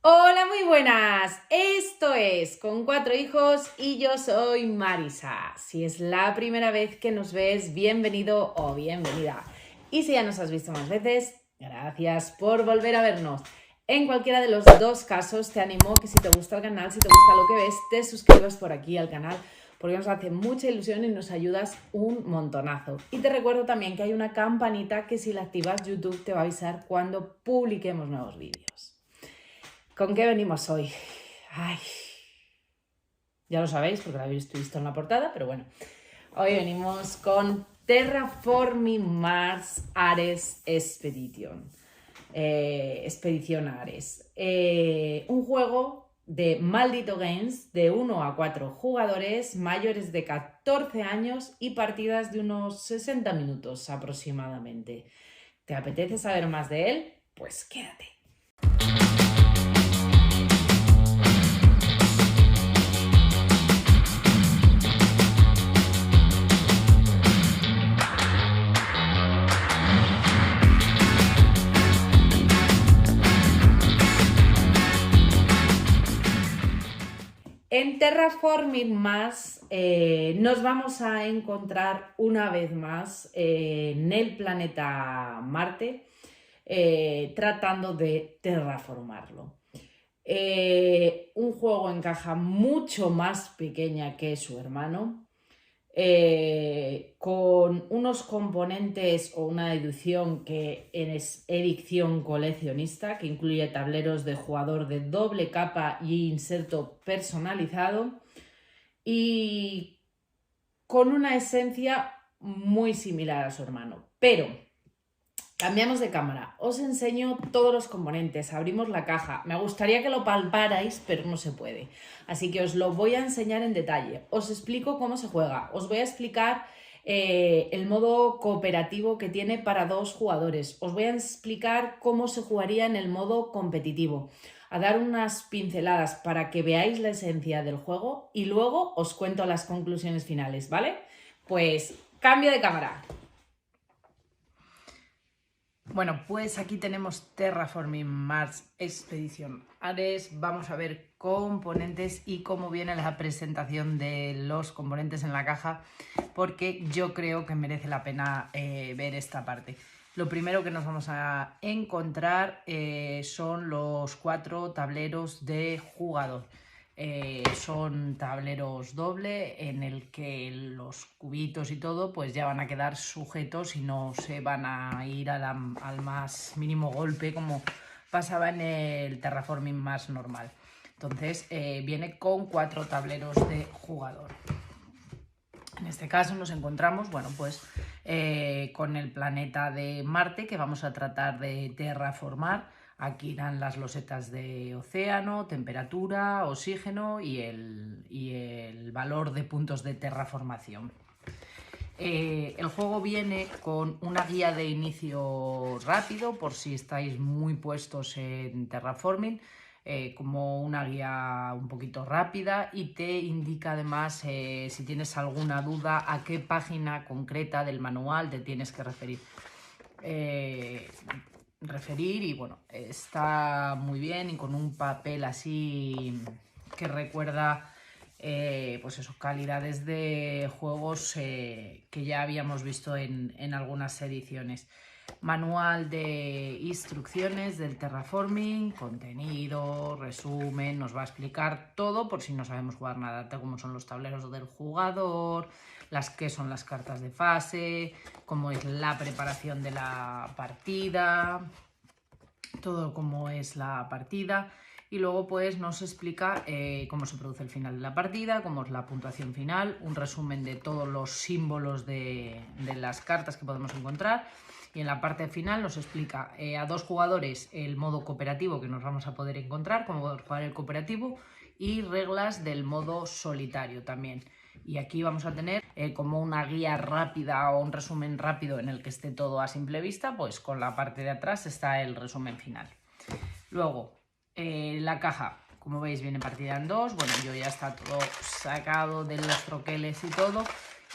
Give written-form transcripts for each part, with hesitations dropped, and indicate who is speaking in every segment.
Speaker 1: Hola, muy buenas. Esto es Con Cuatro Hijos y yo soy Marisa. Si es la primera vez que nos ves, bienvenido o bienvenida. Y si ya nos has visto más veces, gracias por volver a vernos. En cualquiera de los dos casos, te animo que si te gusta el canal, si te gusta lo que ves, te suscribas por aquí al canal, porque nos hace mucha ilusión y nos ayudas un montonazo. Y te recuerdo también que hay una campanita que si la activas, YouTube te va a avisar cuando publiquemos nuevos vídeos. ¿Con qué venimos hoy? Ay, ya lo sabéis porque lo habéis visto en la portada, pero bueno. Hoy venimos con Terraforming Mars Ares Expedition. Expedición Ares. Un juego de Maldito Games de 1 a 4 jugadores mayores de 14 años y partidas de unos 60 minutos aproximadamente. ¿Te apetece saber más de él? Pues quédate. En Terraforming Mars nos vamos a encontrar una vez más en el planeta Marte tratando de terraformarlo. Un juego en caja mucho más pequeña que su hermano, con unos componentes o una edición que es edición coleccionista, que incluye tableros de jugador de doble capa y inserto personalizado, y con una esencia muy similar a su hermano. Pero cambiamos de cámara, os enseño todos los componentes, abrimos la caja. Me gustaría que lo palparais, pero no se puede. Así que os lo voy a enseñar en detalle. Os explico cómo se juega. Os voy a explicar el modo cooperativo que tiene para 2 jugadores. Os voy a explicar cómo se jugaría en el modo competitivo. A dar unas pinceladas para que veáis la esencia del juego y luego os cuento las conclusiones finales, ¿vale? Pues cambio de cámara. Bueno, pues aquí tenemos Terraforming Mars Expedition Ares. Vamos a ver componentes y cómo viene la presentación de los componentes en la caja, porque yo creo que merece la pena ver esta parte. Lo primero que nos vamos a encontrar son los 4 tableros de jugador. Son tableros doble en el que los cubitos y todo pues ya van a quedar sujetos y no se van a ir al más mínimo golpe como pasaba en el Terraforming Mars normal. Entonces viene con 4 tableros de jugador. En este caso nos encontramos, bueno, pues con el planeta de Marte, que vamos a tratar de terraformar. Aquí dan las losetas de océano, temperatura, oxígeno y el valor de puntos de terraformación. El juego viene con una guía de inicio rápido por si estáis muy puestos en terraforming, como una guía un poquito rápida, y te indica además si tienes alguna duda a qué página concreta del manual te tienes que referir. Y bueno, está muy bien y con un papel así que recuerda pues eso, calidades de juegos que ya habíamos visto en algunas ediciones. Manual de instrucciones del terraforming, contenido, resumen, nos va a explicar todo por si no sabemos jugar nada, cómo son los tableros del jugador, qué son las cartas de fase, cómo es la preparación de la partida, todo cómo es la partida. Y luego pues nos explica cómo se produce el final de la partida, cómo es la puntuación final, un resumen de todos los símbolos de las cartas que podemos encontrar. Y en la parte final nos explica a 2 jugadores el modo cooperativo que nos vamos a poder encontrar, cómo poder jugar el cooperativo, y reglas del modo solitario también. Y aquí vamos a tener como una guía rápida o un resumen rápido en el que esté todo a simple vista, pues con la parte de atrás está el resumen final. Luego, la caja, como veis, viene partida en 2. Bueno, yo ya está todo sacado de los troqueles y todo.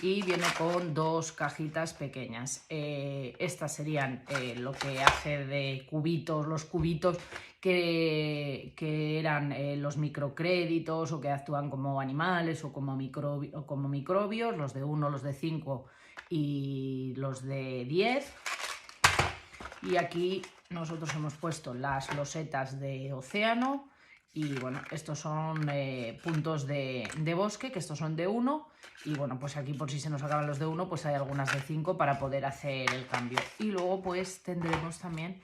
Speaker 1: y viene con dos cajitas pequeñas. Estas serían lo que hace de cubitos, los cubitos que eran los microcréditos o que actúan como animales o como microbios, los de 1, los de 5 y los de 10. Y aquí nosotros hemos puesto las losetas de océano y bueno, estos son puntos de bosque, que estos son de 1 y bueno, pues aquí por si se nos acaban los de 1, pues hay algunas de 5 para poder hacer el cambio. Y luego pues tendremos también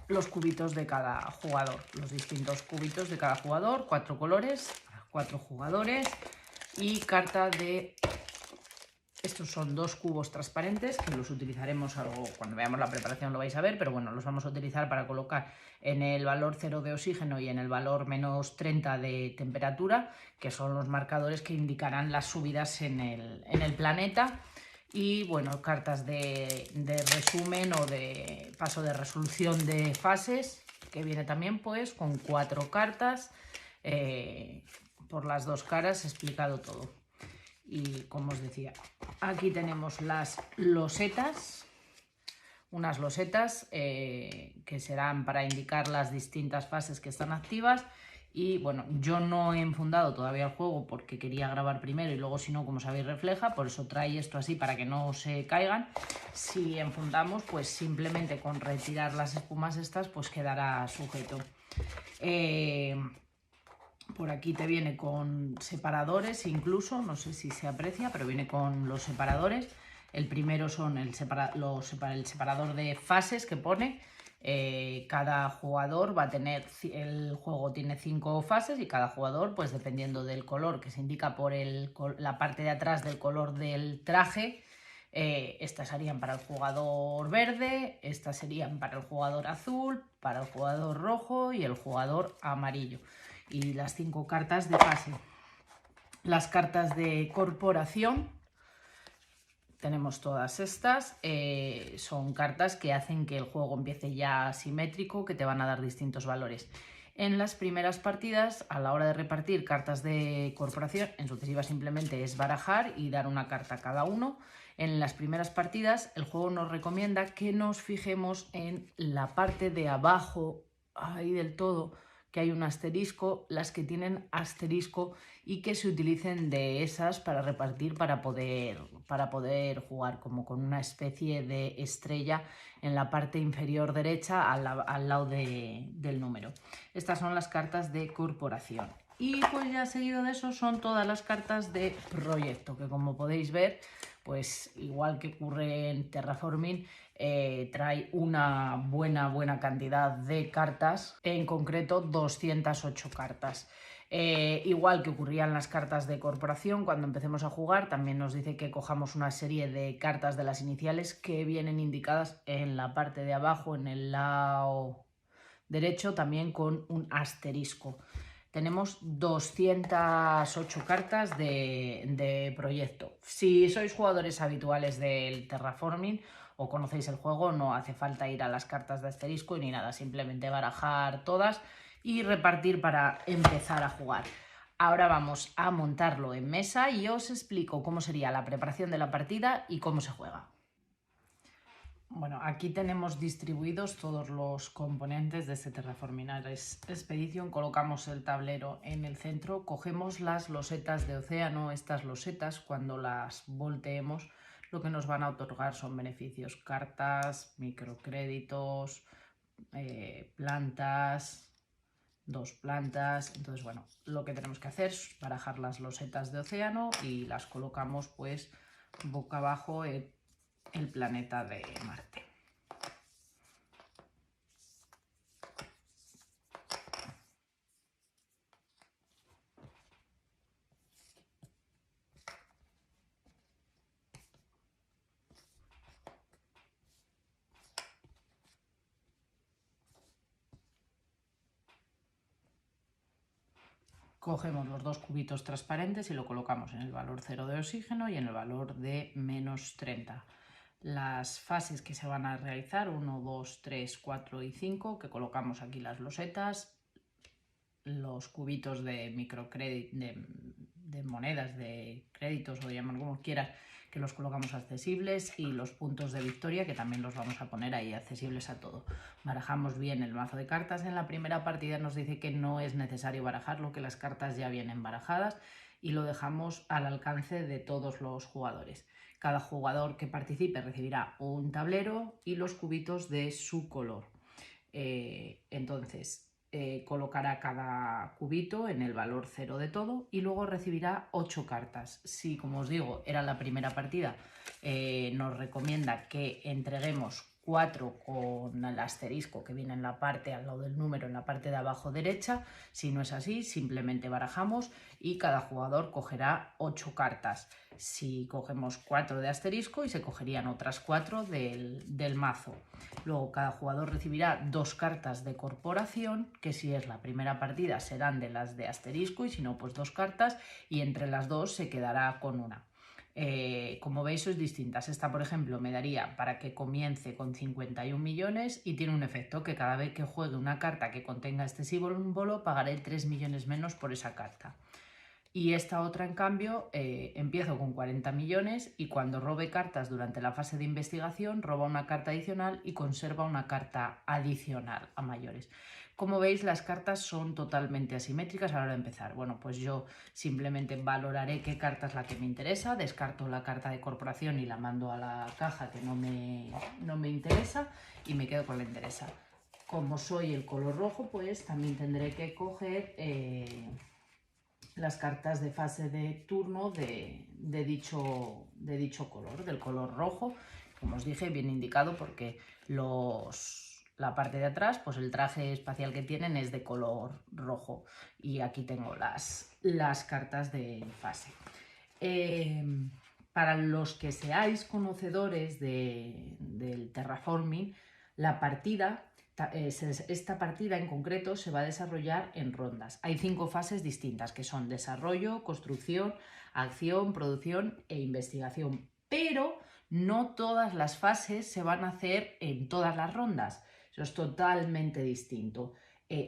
Speaker 1: los cubitos de cada jugador, los distintos cubitos de cada jugador, 4 colores, 4 jugadores y carta de... Estos son 2 cubos transparentes que los utilizaremos algo, cuando veamos la preparación lo vais a ver, pero bueno, los vamos a utilizar para colocar en el valor 0 de oxígeno y en el valor menos 30 de temperatura, que son los marcadores que indicarán las subidas en el planeta. Y bueno, cartas de resumen o de paso de resolución de fases, que viene también pues con 4 cartas, por las 2 caras explicado todo. Y como os decía, aquí tenemos las losetas, unas losetas que serán para indicar las distintas fases que están activas. Y bueno, yo no he enfundado todavía el juego porque quería grabar primero y luego si no, como sabéis, refleja, por eso trae esto así para que no se caigan. Si enfundamos, pues simplemente con retirar las espumas estas, pues quedará sujeto. Por aquí te viene con separadores incluso, no sé si se aprecia, pero viene con los separadores. El primero son el separador de fases que pone. Cada jugador va a tener, el juego tiene 5 fases y cada jugador, pues dependiendo del color que se indica por la parte de atrás del color del traje, estas serían para el jugador verde, estas serían para el jugador azul, para el jugador rojo y el jugador amarillo. Y las 5 cartas de fase. Las cartas de corporación, tenemos todas estas, son cartas que hacen que el juego empiece ya simétrico, que te van a dar distintos valores. En las primeras partidas, a la hora de repartir cartas de corporación, en sucesiva simplemente es barajar y dar una carta a cada uno. En las primeras partidas, el juego nos recomienda que nos fijemos en la parte de abajo, ahí del todo, que hay un asterisco, las que tienen asterisco y que se utilicen de esas para repartir, para poder jugar como con una especie de estrella en la parte inferior derecha al lado del número. Estas son las cartas de corporación. Y pues ya seguido de eso son todas las cartas de proyecto, que como podéis ver, pues igual que ocurre en Terraforming, trae una buena cantidad de cartas, en concreto 208 cartas. Igual que ocurrían las cartas de corporación, cuando empecemos a jugar también nos dice que cojamos una serie de cartas de las iniciales que vienen indicadas en la parte de abajo, en el lado derecho, también con un asterisco. Tenemos 208 cartas de proyecto. Si sois jugadores habituales del Terraforming o conocéis el juego, no hace falta ir a las cartas de asterisco ni nada, simplemente barajar todas y repartir para empezar a jugar. Ahora vamos a montarlo en mesa y os explico cómo sería la preparación de la partida y cómo se juega. Bueno, aquí tenemos distribuidos todos los componentes de este Terraforming Ares Expedition. Colocamos el tablero en el centro, cogemos las losetas de océano. Estas losetas, cuando las volteemos, lo que nos van a otorgar son beneficios, cartas, microcréditos, plantas, 2 plantas. Entonces, bueno, lo que tenemos que hacer es barajar las losetas de océano y las colocamos pues boca abajo en el planeta de Marte. Cogemos los 2 cubitos transparentes y lo colocamos en el valor 0 de oxígeno y en el valor de menos 30. Las fases que se van a realizar, 1, 2, 3, 4 y 5, que colocamos aquí las losetas, los cubitos de monedas, de créditos o llaman como quieras, que los colocamos accesibles, y los puntos de victoria, que también los vamos a poner ahí accesibles a todo. Barajamos bien el mazo de cartas. En la primera partida nos dice que no es necesario barajarlo, que las cartas ya vienen barajadas, y lo dejamos al alcance de todos los jugadores. Cada jugador que participe recibirá un tablero y los cubitos de su color. Entonces colocará cada cubito en el valor 0 de todo y luego recibirá 8 cartas. Si, como os digo, era la primera partida, nos recomienda que entreguemos 4 con el asterisco que viene en la parte al lado del número, en la parte de abajo derecha. Si no es así, simplemente barajamos y cada jugador cogerá 8 cartas. Si cogemos 4 de asterisco, y se cogerían otras 4 del mazo. Luego cada jugador recibirá 2 cartas de corporación, que si es la primera partida serán de las de asterisco, y si no, pues 2 cartas, y entre las 2 se quedará con una. Como veis, sois distintas. Esta, por ejemplo, me daría para que comience con 51 millones y tiene un efecto que cada vez que juegue una carta que contenga este símbolo pagaré 3 millones menos por esa carta. Y esta otra, en cambio, empiezo con 40 millones y cuando robe cartas durante la fase de investigación, roba una carta adicional y conserva una carta adicional a mayores. Como veis, las cartas son totalmente asimétricas a la hora de empezar. Bueno, pues yo simplemente valoraré qué carta es la que me interesa, descarto la carta de corporación y la mando a la caja que no me interesa, y me quedo con la que interesa. Como soy el color rojo, pues también tendré que coger las cartas de fase de turno de dicho color, del color rojo. Como os dije, bien indicado, porque la parte de atrás, pues el traje espacial que tienen es de color rojo, y aquí tengo las cartas de fase. Para los que seáis conocedores del terraforming, esta partida en concreto se va a desarrollar en rondas. Hay 5 fases distintas, que son desarrollo, construcción, acción, producción e investigación. Pero no todas las fases se van a hacer en todas las rondas. Eso es totalmente distinto.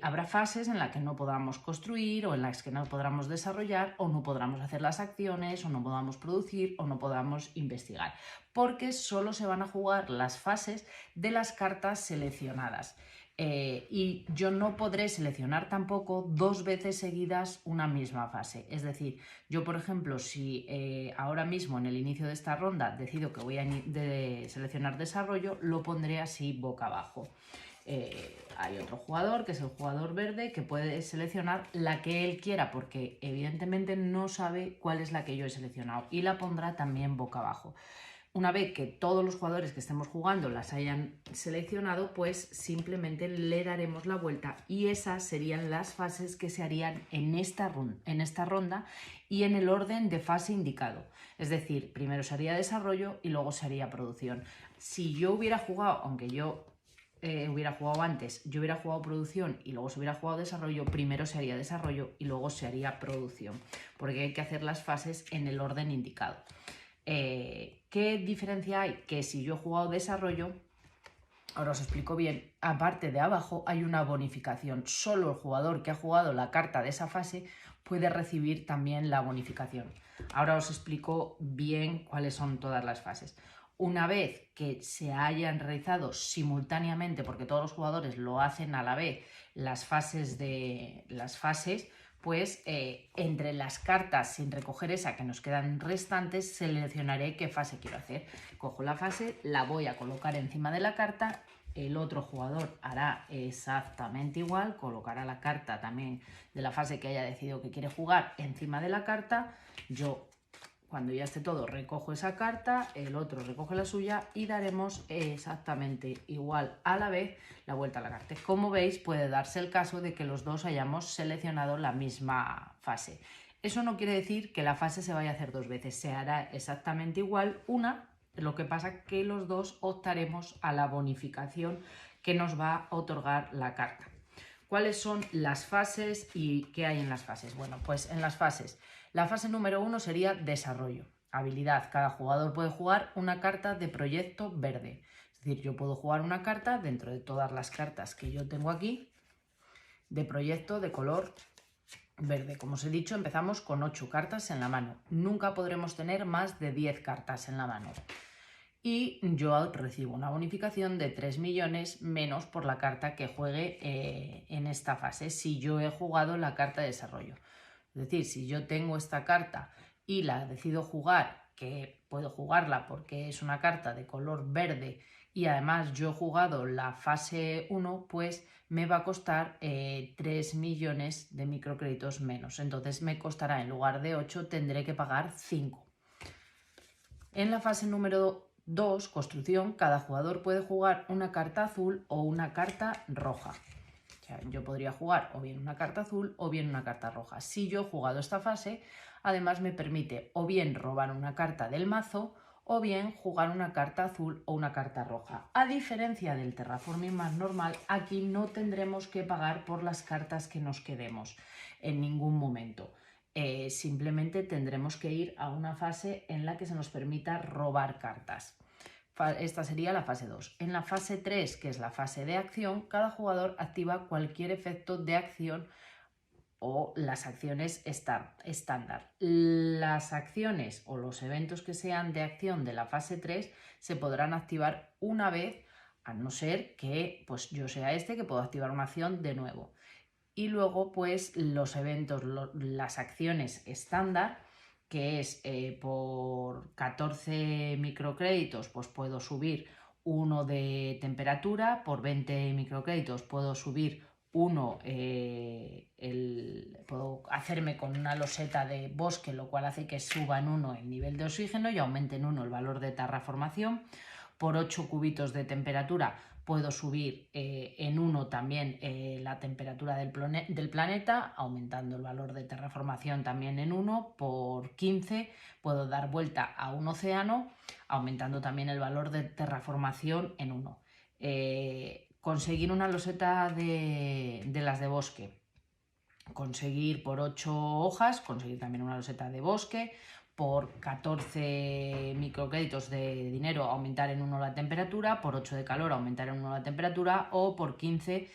Speaker 1: Habrá fases en las que no podamos construir, o en las que no podamos desarrollar, o no podamos hacer las acciones, o no podamos producir, o no podamos investigar, porque solo se van a jugar las fases de las cartas seleccionadas. Y yo no podré seleccionar tampoco 2 veces seguidas una misma fase. Es decir, yo, por ejemplo, si ahora mismo en el inicio de esta ronda decido que voy a seleccionar desarrollo, lo pondré así boca abajo. Hay otro jugador, que es el jugador verde, que puede seleccionar la que él quiera, porque evidentemente no sabe cuál es la que yo he seleccionado, y la pondrá también boca abajo. Una vez que todos los jugadores que estemos jugando las hayan seleccionado, pues simplemente le daremos la vuelta, y esas serían las fases que se harían en esta ronda y en el orden de fase indicado. Es decir, primero se haría desarrollo y luego se haría producción. Si yo hubiera jugado, aunque yo hubiera jugado antes, yo hubiera jugado producción y luego se hubiera jugado desarrollo, primero se haría desarrollo y luego se haría producción, porque hay que hacer las fases en el orden indicado. ¿Qué diferencia hay? Que si yo he jugado desarrollo, ahora os explico bien, aparte de abajo hay una bonificación. Solo el jugador que ha jugado la carta de esa fase puede recibir también la bonificación. Ahora os explico bien cuáles son todas las fases. Una vez que se hayan realizado simultáneamente, porque todos los jugadores lo hacen a la vez, las fases, pues entre las cartas, sin recoger esa que nos quedan restantes, seleccionaré qué fase quiero hacer. Cojo la fase, la voy a colocar encima de la carta, el otro jugador hará exactamente igual, colocará la carta también de la fase que haya decidido que quiere jugar encima de la carta. Yo, cuando ya esté todo, recojo esa carta, el otro recoge la suya, y daremos exactamente igual a la vez la vuelta a la carta. Como veis, puede darse el caso de que los dos hayamos seleccionado la misma fase. Eso no quiere decir que la fase se vaya a hacer 2 veces, se hará exactamente igual una, lo que pasa que los dos optaremos a la bonificación que nos va a otorgar la carta. ¿Cuáles son las fases y qué hay en las fases? Bueno, pues en las fases, la fase número 1 sería desarrollo. Habilidad, cada jugador puede jugar una carta de proyecto verde. Es decir, yo puedo jugar una carta dentro de todas las cartas que yo tengo aquí de proyecto de color verde. Como os he dicho, empezamos con 8 cartas en la mano. Nunca podremos tener más de 10 cartas en la mano. Y yo recibo una bonificación de 3 millones menos por la carta que juegue en esta fase, si yo he jugado la carta de desarrollo. Es decir, si yo tengo esta carta y la decido jugar, que puedo jugarla porque es una carta de color verde y además yo he jugado la fase 1, pues me va a costar 3 millones de microcréditos menos. Entonces me costará, en lugar de 8, tendré que pagar 5. En la fase número 2, construcción, cada jugador puede jugar una carta azul o una carta roja. O sea, yo podría jugar o bien una carta azul o bien una carta roja. Si yo he jugado esta fase, además me permite o bien robar una carta del mazo o bien jugar una carta azul o una carta roja. A diferencia del Terraforming Mars normal, aquí no tendremos que pagar por las cartas que nos quedemos en ningún momento. Simplemente tendremos que ir a una fase en la que se nos permita robar cartas. Esta sería la fase 2. En la fase 3, que es la fase de acción, cada jugador activa cualquier efecto de acción o las acciones estándar. Las acciones o los eventos que sean de acción de la fase 3 se podrán activar una vez, a no ser que pues, yo sea que puedo activar una acción de nuevo. Y luego pues los eventos, las acciones estándar, que es por 14 microcréditos pues puedo subir 1 de temperatura, por 20 microcréditos puedo subir 1, puedo hacerme con una loseta de bosque, lo cual hace que suba en 1 el nivel de oxígeno y aumente en 1 el valor de terraformación. Por 8 cubitos de temperatura puedo subir en 1 también la temperatura del planeta, aumentando el valor de terraformación también en 1. Por 15 puedo dar vuelta a un océano, aumentando también el valor de terraformación en 1. Conseguir una loseta de las de bosque. Conseguir por 8 hojas, conseguir también una loseta de bosque. Por 14 microcréditos de dinero aumentar en 1 la temperatura, por 8 de calor aumentar en 1 la temperatura, o por 15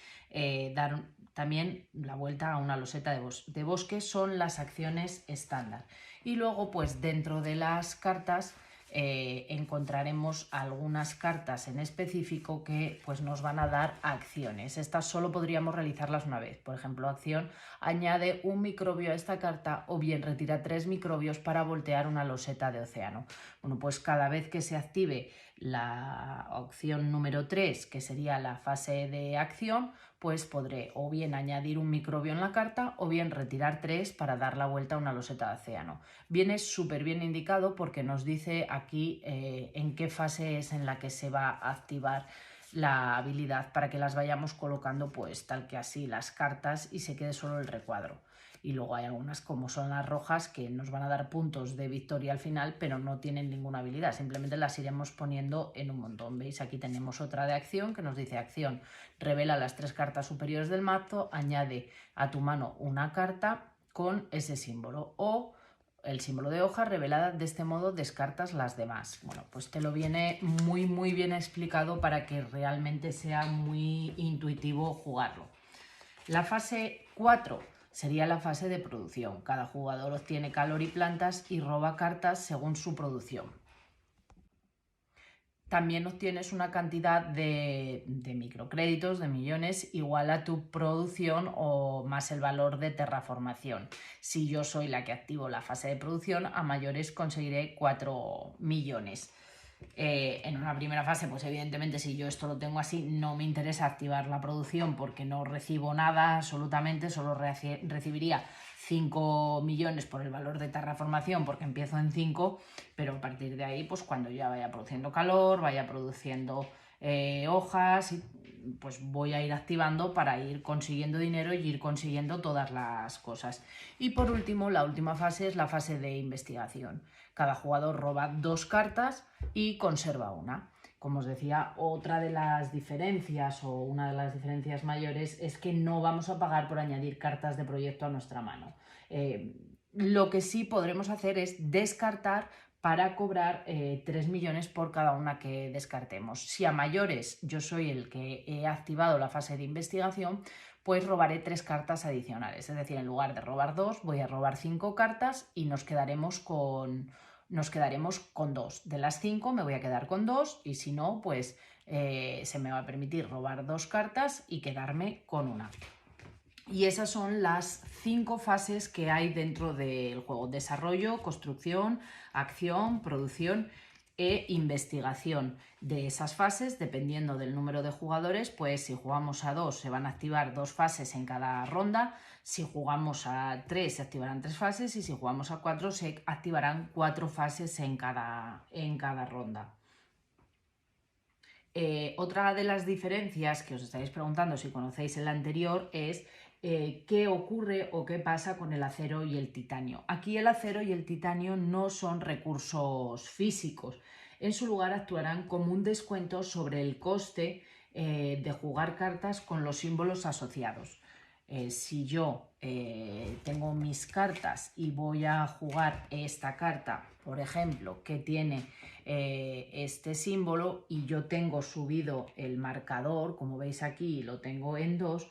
Speaker 1: dar también la vuelta a una loseta de bosque. Son las acciones estándar. Y luego pues dentro de las cartas encontraremos algunas cartas en específico que pues, nos van a dar acciones. Estas solo podríamos realizarlas una vez. Por ejemplo, acción: añade un microbio a esta carta, o bien retira 3 microbios para voltear una loseta de océano. Bueno, pues cada vez que se active la opción número 3, que sería la fase de acción, pues podré o bien añadir un microbio en la carta o bien retirar 3 para dar la vuelta a una loseta de océano. Viene súper bien indicado porque nos dice aquí en qué fase es en la que se va a activar la habilidad, para que las vayamos colocando pues tal que así las cartas y se quede solo el recuadro. Y luego hay algunas, como son las rojas, que nos van a dar puntos de victoria al final, pero no tienen ninguna habilidad, simplemente las iremos poniendo en un montón. ¿Veis? Aquí tenemos otra de acción que nos dice: acción, revela las 3 cartas superiores del mazo, añade a tu mano una carta con ese símbolo, o el símbolo de hoja revelada, de este modo descartas las demás. Bueno, pues te lo viene muy bien explicado para que realmente sea muy intuitivo jugarlo. La fase 4 sería la fase de producción. Cada jugador obtiene calor y plantas y roba cartas según su producción. También obtienes una cantidad de microcréditos, de millones, igual a tu producción o más el valor de terraformación. Si yo soy la que activo la fase de producción, a mayores conseguiré 4 millones. En una primera fase, pues evidentemente si yo esto lo tengo así, no me interesa activar la producción porque no recibo nada absolutamente, solo recibiría 5 millones por el valor de terraformación porque empiezo en 5, pero a partir de ahí, pues cuando ya vaya produciendo calor, vaya produciendo hojas, pues voy a ir activando para ir consiguiendo dinero y ir consiguiendo todas las cosas. Y por último, la última fase es la fase de investigación. Cada jugador roba 2 cartas y conserva una. Como os decía, otra de las diferencias o una de las diferencias mayores es que no vamos a pagar por añadir cartas de proyecto a nuestra mano. Lo que sí podremos hacer es descartar para cobrar 3 millones por cada una que descartemos. Si a mayores yo soy el que he activado la fase de investigación, pues robaré 3 cartas adicionales. Es decir, en lugar de robar 2, voy a robar 5 cartas y nos quedaremos con 2. De las 5 me voy a quedar con 2 y si no, pues se me va a permitir robar 2 cartas y quedarme con una. Y esas son las 5 fases que hay dentro del juego: desarrollo, construcción, acción, producción e investigación. De esas fases, dependiendo del número de jugadores, pues si jugamos a 2 se van a activar 2 fases en cada ronda, si jugamos a 3 se activarán 3 fases y si jugamos a 4 se activarán 4 fases en cada ronda. Otra de las diferencias que os estaréis preguntando si conocéis el anterior es qué ocurre o qué pasa con el acero y el titanio. Aquí el acero y el titanio no son recursos físicos. En su lugar actuarán como un descuento sobre el coste de jugar cartas con los símbolos asociados. Si yo tengo mis cartas y voy a jugar esta carta, por ejemplo, que tiene este símbolo y yo tengo subido el marcador, como veis aquí lo tengo en 2,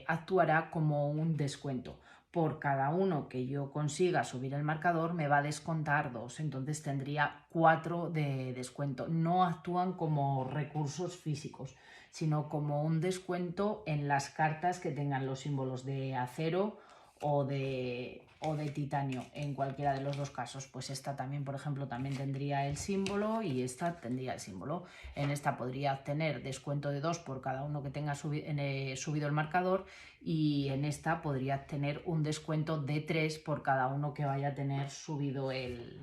Speaker 1: actuará como un descuento. Por cada uno que yo consiga subir el marcador me va a descontar 2, entonces tendría 4 de descuento. No actúan como recursos físicos, sino como un descuento en las cartas que tengan los símbolos de acero o de titanio. En cualquiera de los dos casos, pues esta también, por ejemplo, también tendría el símbolo y esta tendría el símbolo. En esta podría obtener descuento de 2 por cada uno que tenga subido el marcador y en esta podría tener un descuento de 3 por cada uno que vaya a tener subido el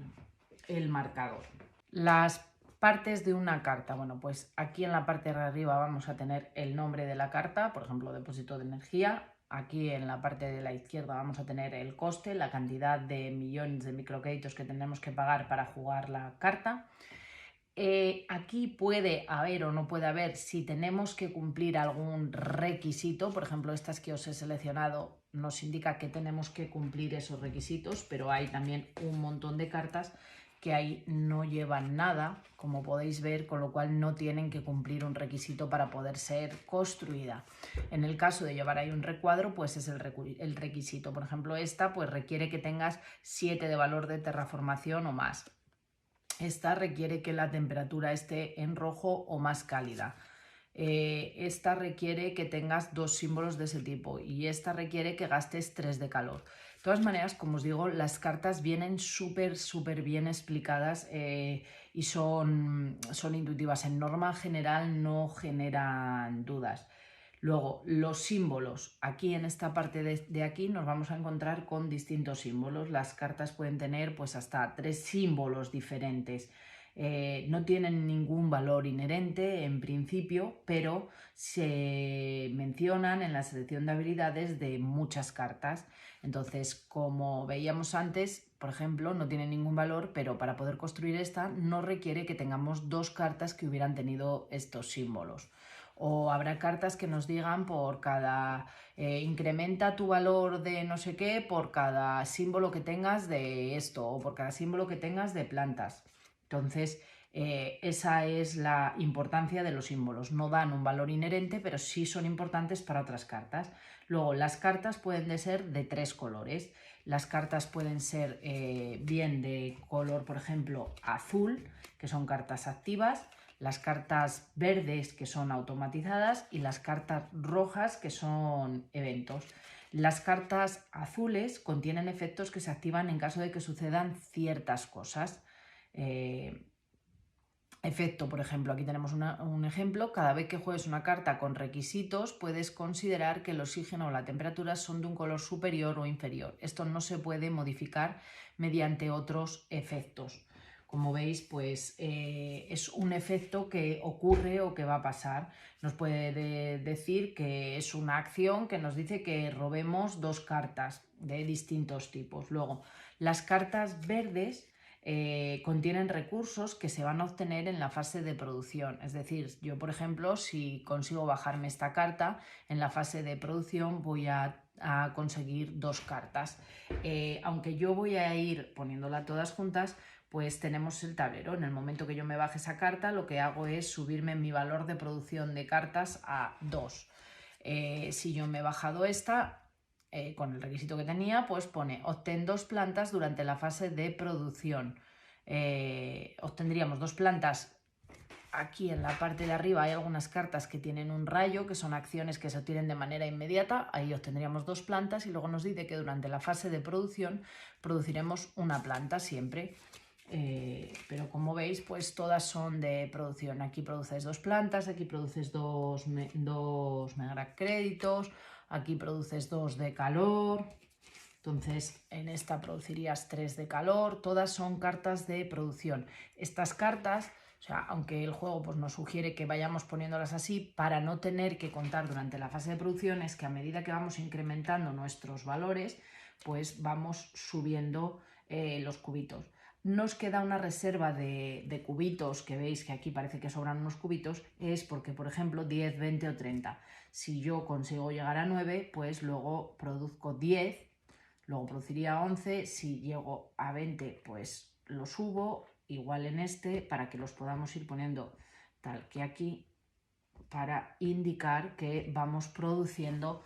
Speaker 1: marcador. Las partes de una carta. Bueno, pues aquí en la parte de arriba vamos a tener el nombre de la carta, por ejemplo, depósito de energía. Aquí en la parte de la izquierda vamos a tener el coste, la cantidad de millones de microcréditos que tenemos que pagar para jugar la carta. Aquí puede haber o no puede haber, si tenemos que cumplir algún requisito, por ejemplo estas que os he seleccionado nos indica que tenemos que cumplir esos requisitos, pero hay también un montón de cartas que ahí no llevan nada, como podéis ver, con lo cual no tienen que cumplir un requisito para poder ser construida. En el caso de llevar ahí un recuadro, pues es el requisito. Por ejemplo, esta pues requiere que tengas 7 de valor de terraformación o más. Esta requiere que la temperatura esté en rojo o más cálida. Esta requiere que tengas 2 símbolos de ese tipo y esta requiere que gastes 3 de calor. De todas maneras, como os digo, las cartas vienen súper bien explicadas y son intuitivas. En norma general no generan dudas. Luego, los símbolos. Aquí en esta parte de aquí nos vamos a encontrar con distintos símbolos. Las cartas pueden tener pues hasta 3 símbolos diferentes. No tienen ningún valor inherente en principio, pero se mencionan en la selección de habilidades de muchas cartas. Entonces, como veíamos antes, por ejemplo, no tiene ningún valor, pero para poder construir esta no requiere que tengamos 2 cartas que hubieran tenido estos símbolos. O habrá cartas que nos digan por cada incrementa tu valor de no sé qué por cada símbolo que tengas de esto o por cada símbolo que tengas de plantas. Entonces, esa es la importancia de los símbolos. No dan un valor inherente, pero sí son importantes para otras cartas. Luego, las cartas pueden ser de 3 colores. Las cartas pueden ser bien de color, por ejemplo, azul, que son cartas activas, las cartas verdes, que son automatizadas, y las cartas rojas, que son eventos. Las cartas azules contienen efectos que se activan en caso de que sucedan ciertas cosas. Efecto, por ejemplo, aquí tenemos un ejemplo: cada vez que juegues una carta con requisitos puedes considerar que el oxígeno o la temperatura son de un color superior o inferior. Esto no se puede modificar mediante otros efectos. Como veis, pues es un efecto que ocurre o que va a pasar. Nos puede decir que es una acción que nos dice que robemos 2 cartas de distintos tipos. Luego, las cartas verdes contienen recursos que se van a obtener en la fase de producción. Es decir, yo, por ejemplo, si consigo bajarme esta carta, en la fase de producción voy a conseguir 2 cartas. Aunque yo voy a ir poniéndolas todas juntas, pues tenemos el tablero. En el momento que yo me baje esa carta, lo que hago es subirme mi valor de producción de cartas a 2. Si yo me he bajado esta, con el requisito que tenía, pues pone obtén 2 plantas durante la fase de producción. Obtendríamos 2 plantas. Aquí en la parte de arriba hay algunas cartas que tienen un rayo, que son acciones que se obtienen de manera inmediata. Ahí obtendríamos 2 plantas y luego nos dice que durante la fase de producción produciremos una planta siempre. Pero como veis, pues todas son de producción. Aquí produces 2 plantas, aquí produces 2 megacréditos, aquí produces 2 de calor. Entonces en esta producirías 3 de calor. Todas son cartas de producción. Estas cartas, o sea, aunque el juego pues, nos sugiere que vayamos poniéndolas así, para no tener que contar durante la fase de producción, es que a medida que vamos incrementando nuestros valores, pues vamos subiendo los cubitos. Nos queda una reserva de cubitos, que veis que aquí parece que sobran unos cubitos, es porque, por ejemplo, 10, 20 o 30. Si yo consigo llegar a 9, pues luego produzco 10, luego produciría 11, si llego a 20, pues lo subo, igual en este, para que los podamos ir poniendo tal que aquí, para indicar que vamos produciendo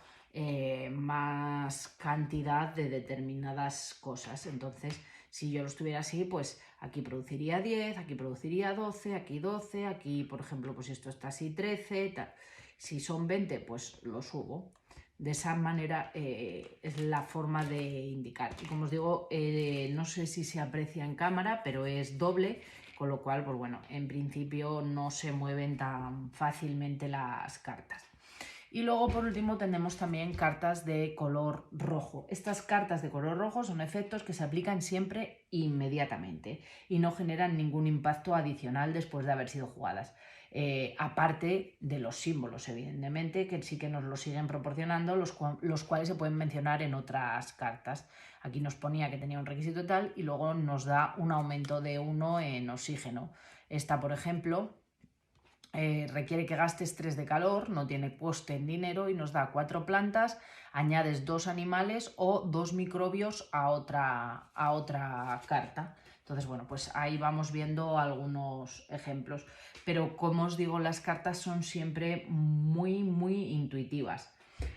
Speaker 1: más cantidad de determinadas cosas. Entonces, si yo lo estuviera así, pues aquí produciría 10, aquí produciría 12, aquí 12, aquí, por ejemplo, pues esto está así 13, tal. Si son 20, pues lo subo. De esa manera es la forma de indicar. Y como os digo, no sé si se aprecia en cámara, pero es doble, con lo cual, pues bueno, en principio no se mueven tan fácilmente las cartas. Y luego, por último, tenemos también cartas de color rojo. Estas cartas de color rojo son efectos que se aplican siempre inmediatamente y no generan ningún impacto adicional después de haber sido jugadas. Aparte de los símbolos, evidentemente, que sí que nos los siguen proporcionando, los cuales se pueden mencionar en otras cartas. Aquí nos ponía que tenía un requisito tal y luego nos da un aumento de 1 en oxígeno. Esta, por ejemplo, requiere que gastes 3 de calor, no tiene coste en dinero y nos da 4 plantas, añades 2 animales o 2 microbios a otra carta. Entonces, bueno, pues ahí vamos viendo algunos ejemplos. Pero como os digo, las cartas son siempre muy, muy intuitivas.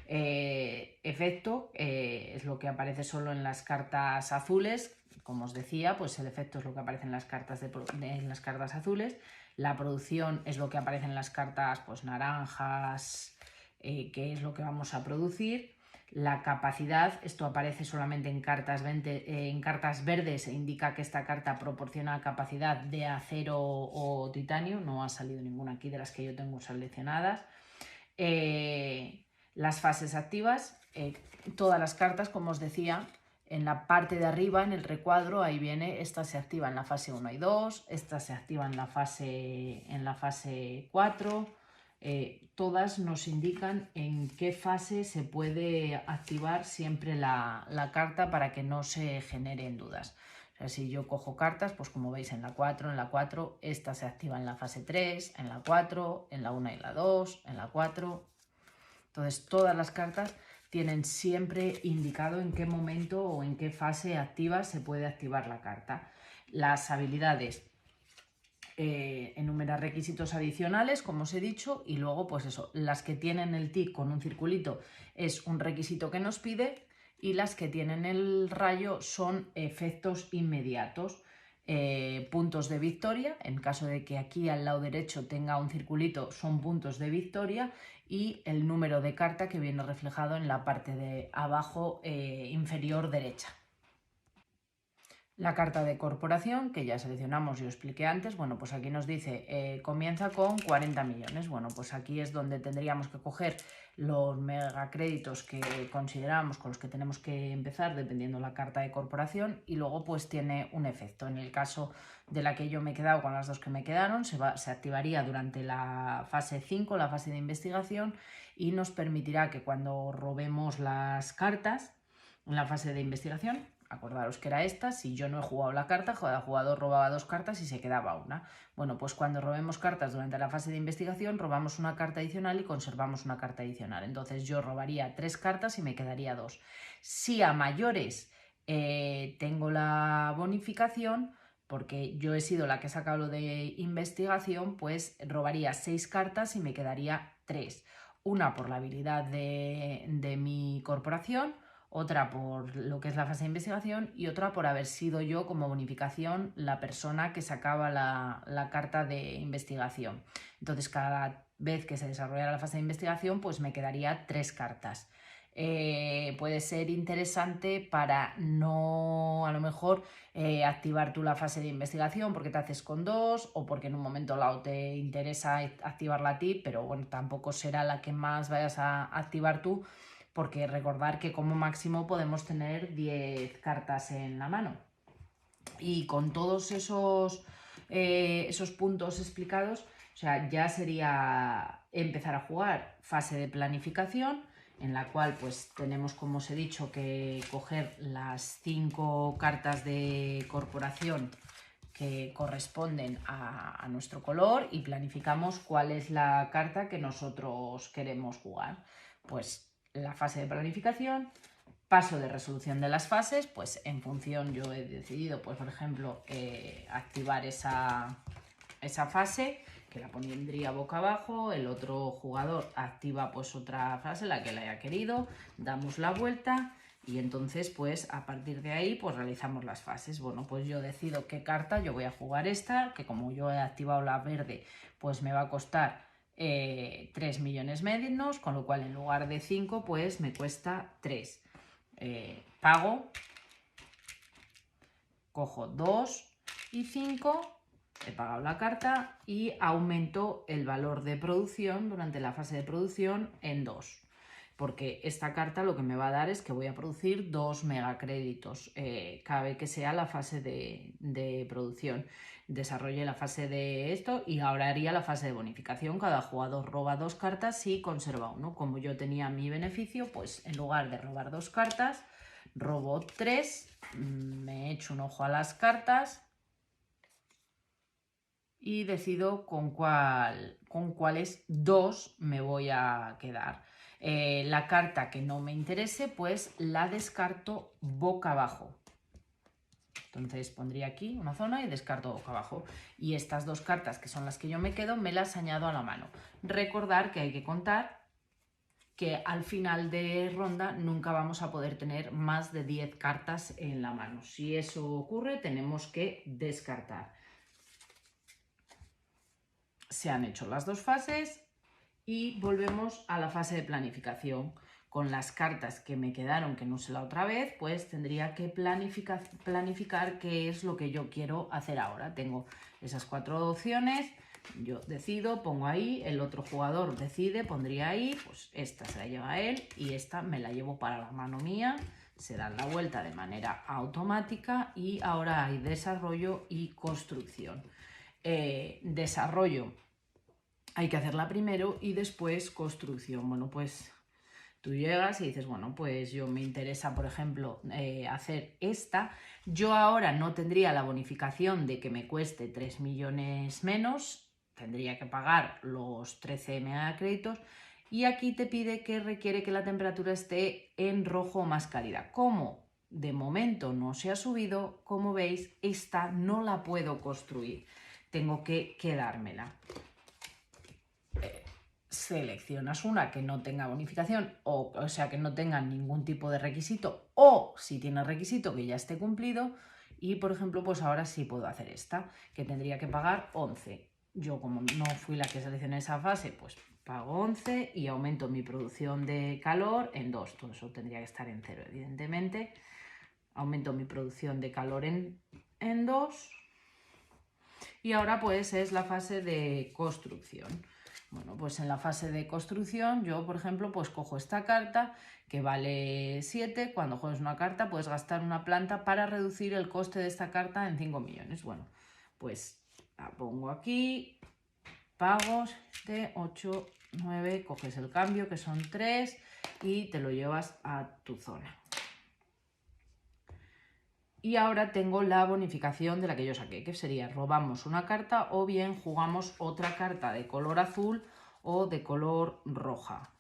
Speaker 1: Efecto es lo que aparece solo en las cartas azules. Como os decía, pues el efecto es lo que aparece en las cartas, en las cartas azules. La producción es lo que aparece en las cartas pues, naranjas, que es lo que vamos a producir. La capacidad, esto aparece solamente en cartas verdes e indica que esta carta proporciona capacidad de acero o titanio. No ha salido ninguna aquí de las que yo tengo seleccionadas. Las fases activas, todas las cartas, como os decía, en la parte de arriba, en el recuadro, ahí viene, esta se activa en la fase 1 y 2, esta se activa en la fase 4, todas nos indican en qué fase se puede activar siempre la carta para que no se generen dudas. O sea, si yo cojo cartas, pues como veis en la 4, esta se activa en la fase 3, en la 4, en la 1 y la 2, en la 4. Entonces todas las cartas tienen siempre indicado en qué momento o en qué fase activa se puede activar la carta. Las habilidades enumeran requisitos adicionales, como os he dicho, y luego pues eso, las que tienen el tic con un circulito es un requisito que nos pide y las que tienen el rayo son efectos inmediatos. Puntos de victoria, en caso de que aquí al lado derecho tenga un circulito, son puntos de victoria, y el número de carta que viene reflejado en la parte de abajo inferior derecha. La carta de corporación, que ya seleccionamos y os expliqué antes, bueno, pues aquí nos dice, comienza con 40 millones. Bueno, pues aquí es donde tendríamos que coger los megacréditos que consideramos con los que tenemos que empezar, dependiendo la carta de corporación, y luego pues tiene un efecto. En el caso de la que yo me he quedado con las 2 que me quedaron, se activaría durante la fase 5, la fase de investigación, y nos permitirá que cuando robemos las cartas en la fase de investigación, acordaros que era esta, si yo no he jugado la carta, el jugador robaba 2 cartas y se quedaba una. Bueno, pues cuando robemos cartas durante la fase de investigación, robamos una carta adicional y conservamos una carta adicional. Entonces yo robaría 3 cartas y me quedaría 2. Si a mayores tengo la bonificación, porque yo he sido la que he sacado lo de investigación, pues robaría 6 cartas y me quedaría 3. una por la habilidad de mi corporación, otra por lo que es la fase de investigación y otra por haber sido yo como bonificación la persona que sacaba la carta de investigación. Entonces cada vez que se desarrollara la fase de investigación pues me quedaría 3 cartas. Puede ser interesante para no, a lo mejor, activar tú la fase de investigación porque te haces con 2 o porque en un momento dado te interesa activarla a ti, pero bueno, tampoco será la que más vayas a activar tú, porque recordar que como máximo podemos tener 10 cartas en la mano. Y con todos esos puntos explicados, o sea, ya sería empezar a jugar fase de planificación, en la cual pues tenemos, como os he dicho, que coger las 5 cartas de corporación que corresponden a nuestro color y planificamos cuál es la carta que nosotros queremos jugar. Pues la fase de planificación, paso de resolución de las fases, pues en función yo he decidido, pues por ejemplo, activar esa fase, que la pondría boca abajo, el otro jugador activa pues otra fase, la que le haya querido, damos la vuelta y entonces pues a partir de ahí pues realizamos las fases. Bueno, pues yo decido qué carta, yo voy a jugar esta, que como yo he activado la verde pues me va a costar 3 millones menos, con lo cual en lugar de 5 pues me cuesta 3. Pago, cojo 2 y 5, he pagado la carta y aumento el valor de producción durante la fase de producción en 2. Porque esta carta lo que me va a dar es que voy a producir 2 megacréditos cada vez que sea la fase de producción. Desarrollé la fase de esto y ahora haría la fase de bonificación. Cada jugador roba 2 cartas y conserva 1. Como yo tenía mi beneficio, pues en lugar de robar 2 cartas, robo 3, me echo un ojo a las cartas y decido con cuáles 2 me voy a quedar. La carta que no me interese, pues la descarto boca abajo. Entonces pondría aquí una zona y descarto boca abajo. Y estas 2 cartas, que son las que yo me quedo, me las añado a la mano. Recordar que hay que contar que al final de ronda nunca vamos a poder tener más de 10 cartas en la mano. Si eso ocurre, tenemos que descartar. Se han hecho las 2 fases y volvemos a la fase de planificación. Con las cartas que me quedaron, que no usé la otra vez, pues tendría que planificar qué es lo que yo quiero hacer ahora. Tengo esas 4 opciones, yo decido, pongo ahí, el otro jugador decide, pondría ahí, pues esta se la lleva él y esta me la llevo para la mano mía, se dan la vuelta de manera automática y ahora hay desarrollo y construcción. Desarrollo hay que hacerla primero y después construcción. Bueno, pues tú llegas y dices, bueno, pues yo me interesa, por ejemplo, hacer esta. Yo ahora no tendría la bonificación de que me cueste 3 millones menos, tendría que pagar los 13 megacréditos y aquí te pide que requiere que la temperatura esté en rojo o más cálida. Como de momento no se ha subido, como veis, esta no la puedo construir, tengo que quedármela. Seleccionas una que no tenga bonificación o sea que no tenga ningún tipo de requisito o si tiene requisito que ya esté cumplido y por ejemplo pues ahora sí puedo hacer esta que tendría que pagar 11. Yo como no fui la que seleccioné esa fase pues pago 11 y aumento mi producción de calor en 2. Todo eso tendría que estar en 0 evidentemente. Aumento mi producción de calor en 2 y ahora pues es la fase de construcción. Bueno, pues en la fase de construcción yo, por ejemplo, pues cojo esta carta que vale 7. Cuando juegues una carta puedes gastar una planta para reducir el coste de esta carta en 5 millones. Bueno, pues la pongo aquí, pagos de 8, 9, coges el cambio que son 3 y te lo llevas a tu zona. Y ahora tengo la bonificación de la que yo saqué, que sería robamos una carta o bien jugamos otra carta de color azul o de color roja.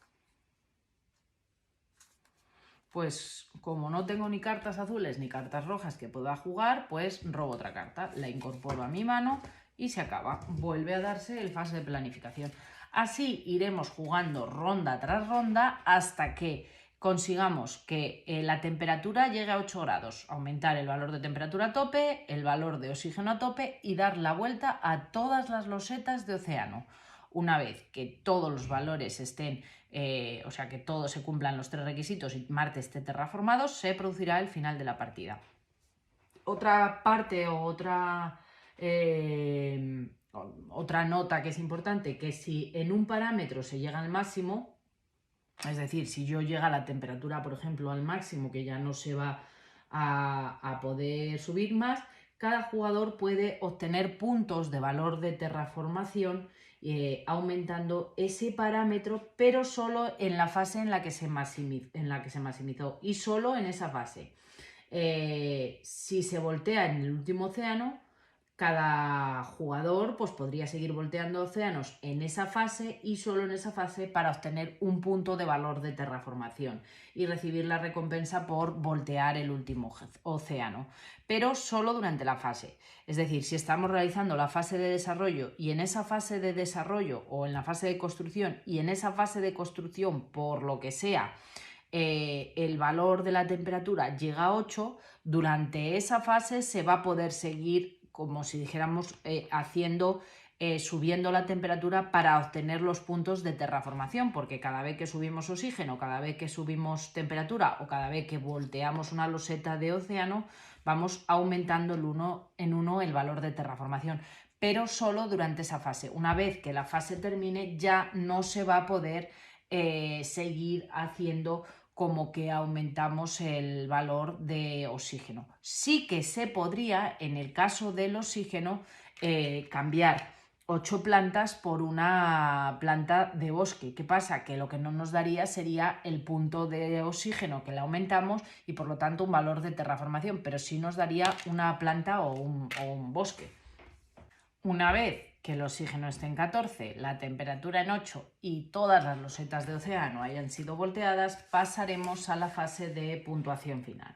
Speaker 1: Pues como no tengo ni cartas azules ni cartas rojas que pueda jugar, pues robo otra carta, la incorporo a mi mano y se acaba. Vuelve a darse el fase de planificación. Así iremos jugando ronda tras ronda hasta que consigamos que la temperatura llegue a 8 grados, aumentar el valor de temperatura a tope, el valor de oxígeno a tope y dar la vuelta a todas las losetas de océano. Una vez que todos los valores estén, o sea que todos se cumplan los 3 requisitos y Marte esté terraformado, se producirá el final de la partida. Otra parte o otra nota que es importante, que si en un parámetro se llega al máximo, es decir, si yo llega la temperatura, por ejemplo, al máximo, que ya no se va a poder subir más, cada jugador puede obtener puntos de valor de terraformación aumentando ese parámetro, pero solo en la fase en la que se maximizó y solo en esa fase. Si se voltea en el último océano, cada jugador pues, podría seguir volteando océanos en esa fase y solo en esa fase para obtener un punto de valor de terraformación y recibir la recompensa por voltear el último océano, pero solo durante la fase. Es decir, si estamos realizando la fase de desarrollo y en esa fase de desarrollo o en la fase de construcción y en esa fase de construcción, por lo que sea, el valor de la temperatura llega a 8, durante esa fase se va a poder seguir, como si dijéramos, subiendo la temperatura para obtener los puntos de terraformación, porque cada vez que subimos oxígeno, cada vez que subimos temperatura o cada vez que volteamos una loseta de océano, vamos aumentando en uno el valor de terraformación, pero solo durante esa fase. Una vez que la fase termine, ya no se va a poder seguir haciendo como que aumentamos el valor de oxígeno. Sí que se podría, en el caso del oxígeno, cambiar 8 plantas por una planta de bosque. ¿Qué pasa? Que lo que no nos daría sería el punto de oxígeno que le aumentamos y por lo tanto un valor de terraformación, pero sí nos daría una planta o un bosque. Una vez que el oxígeno esté en 14, la temperatura en 8 y todas las losetas de océano hayan sido volteadas, pasaremos a la fase de puntuación final.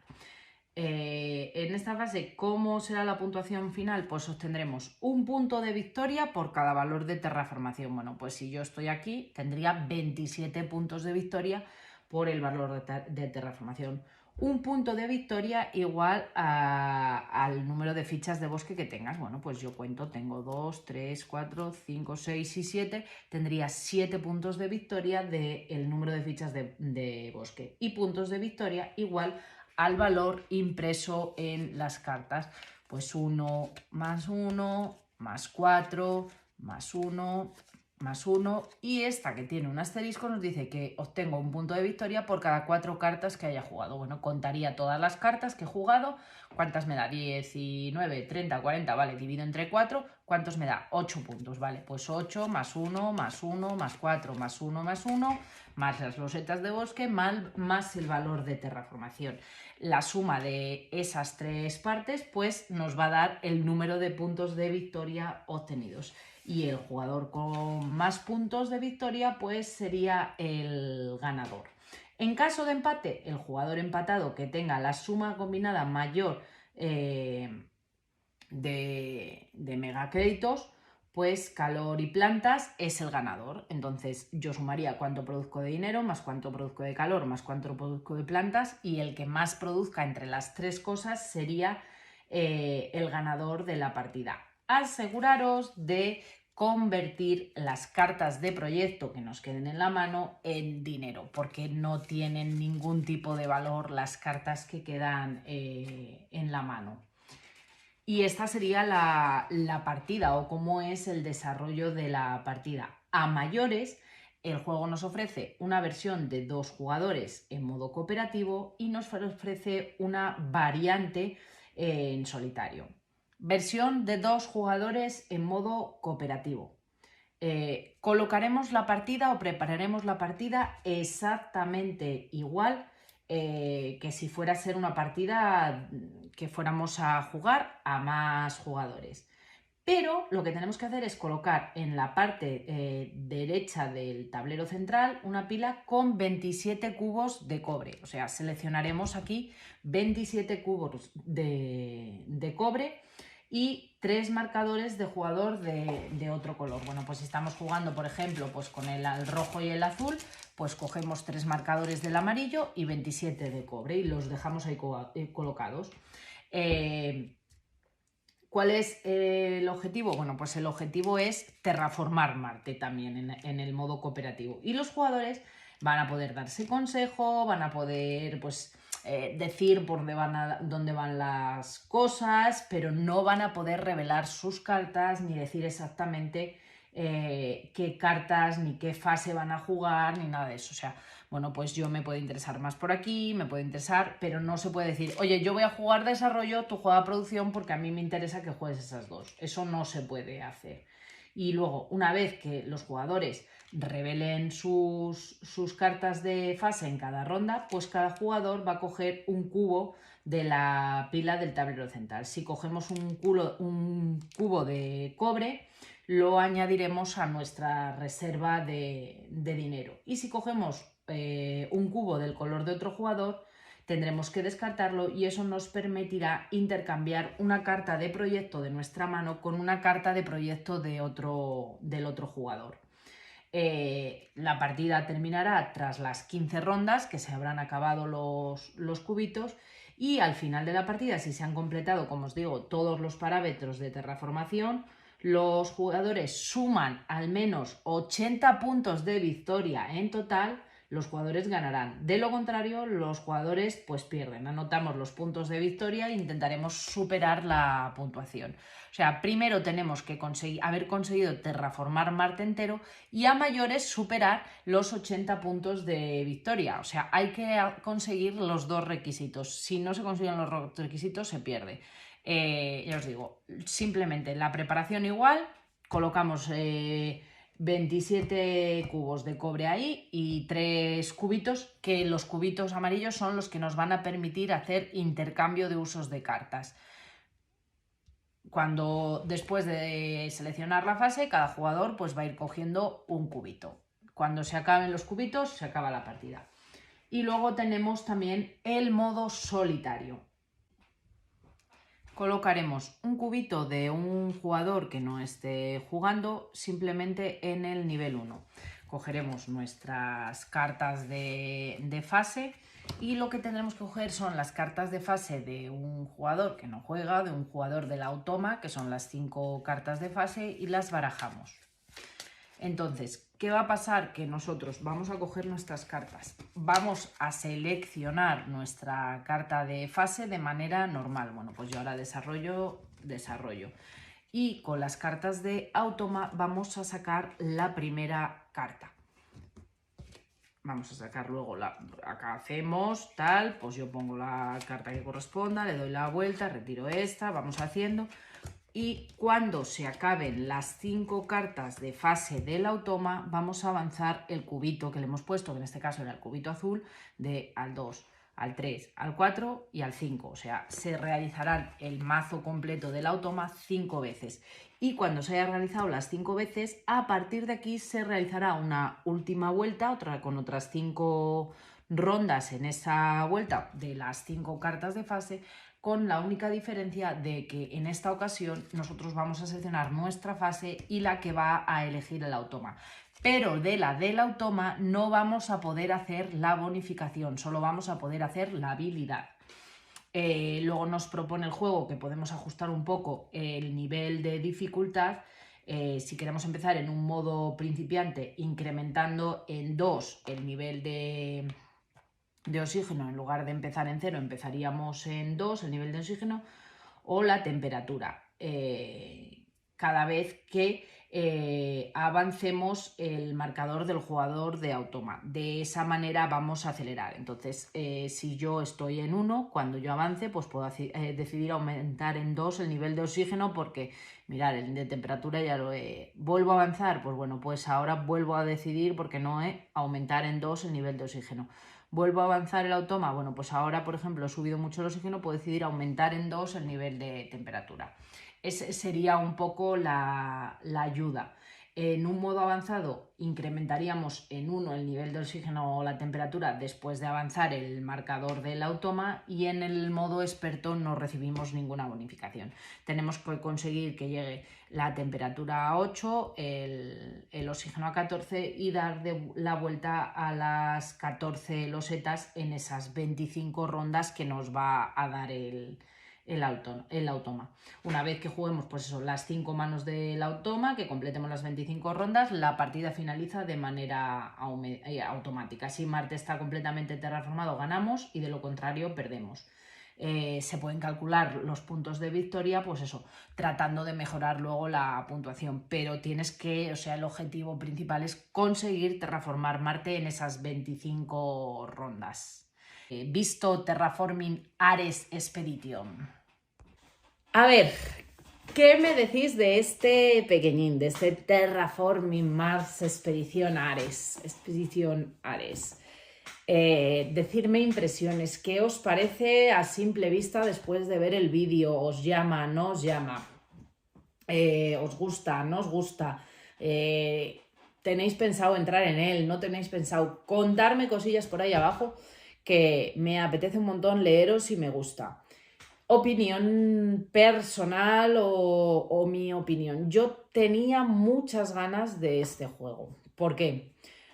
Speaker 1: En esta fase, ¿cómo será la puntuación final? Pues obtendremos un punto de victoria por cada valor de terraformación. Bueno, pues si yo estoy aquí, tendría 27 puntos de victoria por el valor de terraformación. Un punto de victoria igual al número de fichas de bosque que tengas. Bueno, pues yo cuento, tengo 2, 3, 4, 5, 6 y 7. Tendría 7 puntos de victoria del número de fichas de bosque. Y puntos de victoria igual al valor impreso en las cartas. Pues 1 más 1 más 4 más 1 más 1, y esta que tiene un asterisco nos dice que obtengo un punto de victoria por cada 4 cartas que haya jugado. Bueno, contaría todas las cartas que he jugado. ¿Cuántas me da? 19, 30, 40, vale, divido entre 4. ¿Cuántos me da? 8 puntos, vale, pues 8 más 1 más 1 más 4 más 1 más 1 más las losetas de bosque más el valor de terraformación. La suma de esas 3 partes pues nos va a dar el número de puntos de victoria obtenidos. Y el jugador con más puntos de victoria pues sería el ganador. En caso de empate, el jugador empatado que tenga la suma combinada mayor de megacréditos, pues calor y plantas es el ganador. Entonces yo sumaría cuánto produzco de dinero más cuánto produzco de calor más cuánto produzco de plantas, y el que más produzca entre las 3 cosas sería el ganador de la partida. Aseguraros de convertir las cartas de proyecto que nos queden en la mano en dinero, porque no tienen ningún tipo de valor las cartas que quedan en la mano. Y esta sería la partida, o cómo es el desarrollo de la partida. A mayores, el juego nos ofrece una versión de 2 jugadores en modo cooperativo y nos ofrece una variante en solitario. Versión de 2 jugadores en modo cooperativo. Colocaremos la partida o prepararemos la partida exactamente igual que si fuera a ser una partida que fuéramos a jugar a más jugadores. Pero lo que tenemos que hacer es colocar en la parte derecha del tablero central una pila con 27 cubos de cobre. O sea, seleccionaremos aquí 27 cubos de cobre y 3 marcadores de jugador de otro color. Bueno, pues si estamos jugando, por ejemplo, pues con el rojo y el azul, pues cogemos 3 marcadores del amarillo y 27 de cobre y los dejamos ahí colocados. ¿Cuál es el objetivo? Bueno, pues el objetivo es terraformar Marte también en el modo cooperativo. Y los jugadores van a poder darse consejo, van a poder pues decir por dónde van las cosas, pero no van a poder revelar sus cartas ni decir exactamente qué cartas ni qué fase van a jugar ni nada de eso. O sea, bueno, pues yo me puede interesar más por aquí, me puede interesar, pero no se puede decir, oye, yo voy a jugar desarrollo, tú juega producción porque a mí me interesa que juegues esas dos. Eso no se puede hacer. Y luego, una vez que los jugadores revelen sus cartas de fase en cada ronda, pues cada jugador va a coger un cubo de la pila del tablero central. Si cogemos un cubo de cobre, lo añadiremos a nuestra reserva de dinero. Y si cogemos un cubo del color de otro jugador, tendremos que descartarlo y eso nos permitirá intercambiar una carta de proyecto de nuestra mano con una carta de proyecto del otro jugador. La partida terminará tras las 15 rondas, que se habrán acabado los cubitos, y al final de la partida, si se han completado, como os digo, todos los parámetros de terraformación, los jugadores suman al menos 80 puntos de victoria en total, los jugadores ganarán. De lo contrario, los jugadores pues pierden. Anotamos los puntos de victoria e intentaremos superar la puntuación. O sea, primero tenemos que haber conseguido terraformar Marte entero y a mayores superar los 80 puntos de victoria. O sea, hay que conseguir los 2 requisitos. Si no se consiguen los requisitos, se pierde. Ya os digo, simplemente la preparación igual, colocamos 27 cubos de cobre ahí y 3 cubitos, que los cubitos amarillos son los que nos van a permitir hacer intercambio de usos de cartas. Después de seleccionar la fase, cada jugador pues va a ir cogiendo un cubito. Cuando se acaben los cubitos, se acaba la partida. Y luego tenemos también el modo solitario. Colocaremos un cubito de un jugador que no esté jugando simplemente en el nivel 1. Cogeremos nuestras cartas de fase y lo que tendremos que coger son las cartas de fase de un jugador que no juega, de un jugador del automa, que son las 5 cartas de fase, y las barajamos. Entonces, ¿qué va a pasar? Que nosotros vamos a coger nuestras cartas, vamos a seleccionar nuestra carta de fase de manera normal. Bueno, pues yo ahora desarrollo. Y con las cartas de automa vamos a sacar la primera carta. Vamos a sacar luego acá hacemos tal, pues yo pongo la carta que corresponda, le doy la vuelta, retiro esta, vamos haciendo. Y cuando se acaben las 5 cartas de fase del automa, vamos a avanzar el cubito que le hemos puesto, que en este caso era el cubito azul, al 2, al 3, al 4 y al 5. O sea, se realizarán el mazo completo del automa 5 veces. Y cuando se haya realizado las 5 veces, a partir de aquí se realizará una última vuelta, con otras 5 rondas en esa vuelta de las 5 cartas de fase, con la única diferencia de que en esta ocasión nosotros vamos a seleccionar nuestra fase y la que va a elegir el automa. Pero de la del automa no vamos a poder hacer la bonificación, solo vamos a poder hacer la habilidad. Luego nos propone el juego que podemos ajustar un poco el nivel de dificultad. Si queremos empezar en un modo principiante, incrementando en 2 el nivel de oxígeno, en lugar de empezar en 0, empezaríamos en 2 el nivel de oxígeno, o la temperatura. Cada vez que avancemos el marcador del jugador de automa. De esa manera vamos a acelerar. Entonces, si yo estoy en 1, cuando yo avance, pues puedo decidir aumentar en 2 el nivel de oxígeno, porque, mirad, el de temperatura ya lo he... ¿Vuelvo a avanzar? Pues bueno, pues ahora vuelvo a decidir, porque no aumentar en 2 el nivel de oxígeno. ¿Vuelvo a avanzar el automa? Bueno, pues ahora, por ejemplo, he subido mucho el oxígeno, puedo decidir aumentar en 2 el nivel de temperatura. Esa sería un poco la ayuda. En un modo avanzado incrementaríamos en 1 el nivel de oxígeno o la temperatura después de avanzar el marcador del automa, y en el modo experto no recibimos ninguna bonificación. Tenemos que conseguir que llegue la temperatura a 8, el oxígeno a 14 y dar la vuelta a las 14 losetas en esas 25 rondas que nos va a dar el automa. Una vez que juguemos pues eso, las 5 manos del automa, que completemos las 25 rondas, la partida finaliza de manera automática. Si Marte está completamente terraformado, ganamos, y de lo contrario, perdemos. Se pueden calcular los puntos de victoria, pues eso, tratando de mejorar luego la puntuación, pero tienes que, o sea, el objetivo principal es conseguir terraformar Marte en esas 25 rondas. Visto Terraforming Ares Expedition. A ver, ¿qué me decís de este pequeñín, de este Terraforming Mars Expedition Ares? Decirme impresiones, ¿qué os parece a simple vista después de ver el vídeo? ¿Os llama, no os llama? ¿Os gusta, no os gusta? ¿Tenéis pensado entrar en él? ¿No tenéis pensado? Contarme cosillas por ahí abajo, que me apetece un montón leeros si me gusta. Opinión personal o mi opinión. Yo tenía muchas ganas de este juego. ¿Por qué?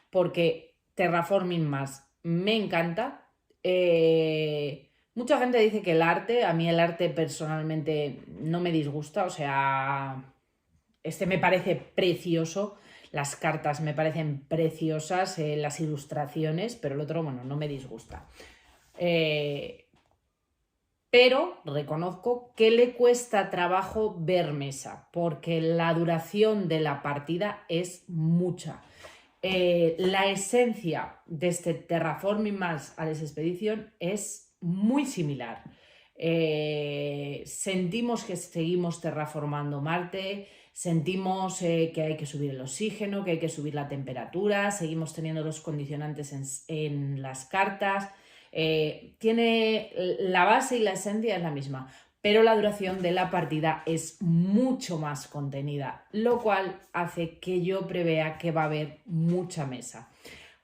Speaker 1: Porque Terraforming Mars me encanta. Mucha gente dice que el arte, a mí el arte personalmente no me disgusta. O sea, este me parece precioso. Las cartas me parecen preciosas, las ilustraciones, pero el otro, bueno, no me disgusta. Pero reconozco que le cuesta trabajo ver mesa, porque la duración de la partida es mucha. La esencia de este Terraforming Mars Ares Expedition es muy similar. Sentimos que seguimos terraformando Marte, sentimos que hay que subir el oxígeno, que hay que subir la temperatura, seguimos teniendo los condicionantes en las cartas. Tiene la base y la esencia es la misma, pero la duración de la partida es mucho más contenida, lo cual hace que yo prevea que va a haber mucha mesa.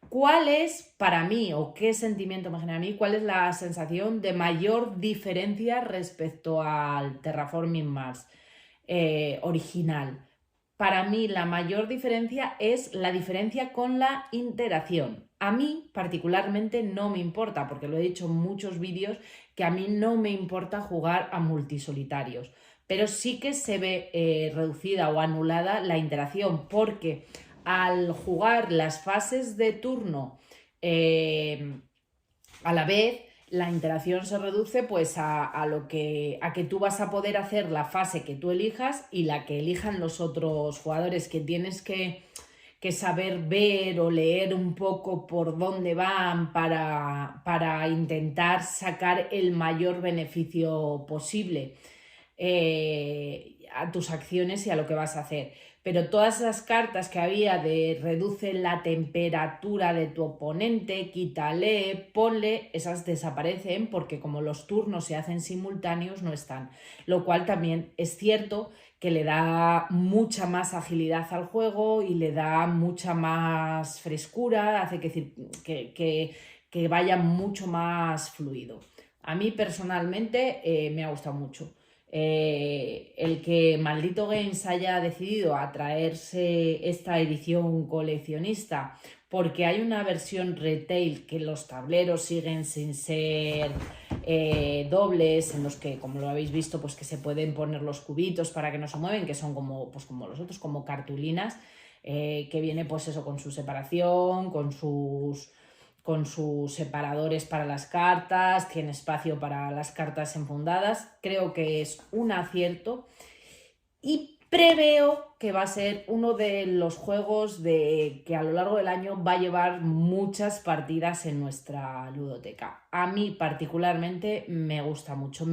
Speaker 1: ¿Cuál es para mí, o qué sentimiento me genera a mí, cuál es la sensación de mayor diferencia respecto al Terraforming Mars original? Para mí la mayor diferencia es la diferencia con la interacción. A mí particularmente no me importa, porque lo he dicho en muchos vídeos, que a mí no me importa jugar a multisolitarios, pero sí que se ve reducida o anulada la interacción, porque al jugar las fases de turno a la vez, la interacción se reduce pues a que tú vas a poder hacer la fase que tú elijas y la que elijan los otros jugadores, que tienes que saber ver o leer un poco por dónde van para intentar sacar el mayor beneficio posible a tus acciones y a lo que vas a hacer. Pero todas esas cartas que había de reduce la temperatura de tu oponente, quítale, ponle, esas desaparecen, porque como los turnos se hacen simultáneos no están. Lo cual también es cierto que le da mucha más agilidad al juego y le da mucha más frescura, hace que vaya mucho más fluido. A mí personalmente me ha gustado mucho. El que Maldito Games haya decidido a traerse esta edición coleccionista, porque hay una versión retail que los tableros siguen sin ser dobles, en los que, como lo habéis visto, pues que se pueden poner los cubitos para que no se mueven, que son como los otros, como cartulinas, que viene pues eso con su separación, con sus separadores para las cartas, tiene espacio para las cartas enfundadas. Creo que es un acierto y preveo que va a ser uno de los juegos que a lo largo del año va a llevar muchas partidas en nuestra ludoteca. A mí particularmente me gusta mucho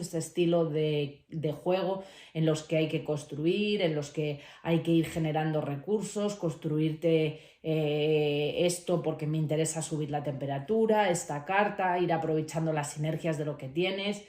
Speaker 1: este estilo de juego en los que hay que construir, en los que hay que ir generando recursos, construirte esto porque me interesa subir la temperatura, esta carta, ir aprovechando las sinergias de lo que tienes.